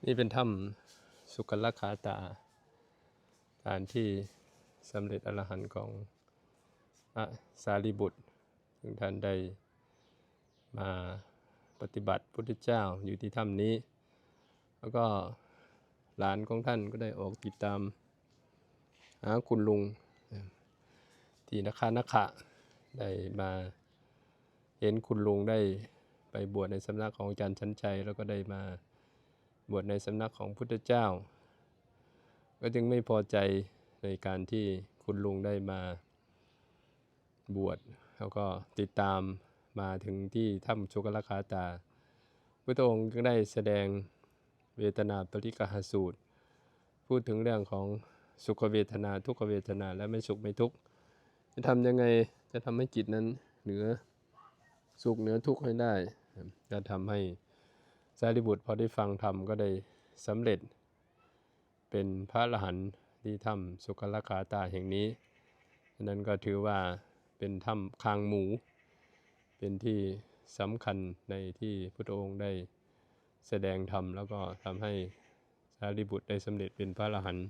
นี่เป็นถ้ำสุกลคาตาการที่สำเร็จอรหันต์ของพระสารีบุตรซึ่งท่านได้มาปฏิบัติพุทธเจ้าอยู่ที่ถ้ำนี้แล้วก็หลานของท่านก็ได้ออกติดตามหาคุณลุงที่นครได้มาเห็นคุณลุงได้ไปบวชในสำนักของอาจารย์ชั้นชัยแล้วก็ได้มาบวชในสำนักของพุทธเจ้าก็จึงไม่พอใจในการที่คุณลุงได้มาบวชแล้วก็ติดตามมาถึงที่ถ้ำสุกลคาตาพระองค์ก็ได้แสดงเวทนาปริกหสูตรพูดถึงเรื่องของสุขเวทนาทุกขเวทนาและไม่สุขไม่ทุกข์จะทำยังไงจะทำให้จิตนั้นเหนือสุขเหนือทุกข์ให้ได้จะทำให้สารีบุตรพอได้ฟังธรรมก็ได้สำเร็จเป็นพระอรหันต์ที่ถ้ำสุกลคาตาแห่งนี้นั้นก็ถือว่าเป็นถ้ำคางหมูเป็นที่สำคัญในที่พุทธองค์ได้แสดงธรรมแล้วก็ทำให้สารีบุตรได้สำเร็จเป็นพระอรหันต์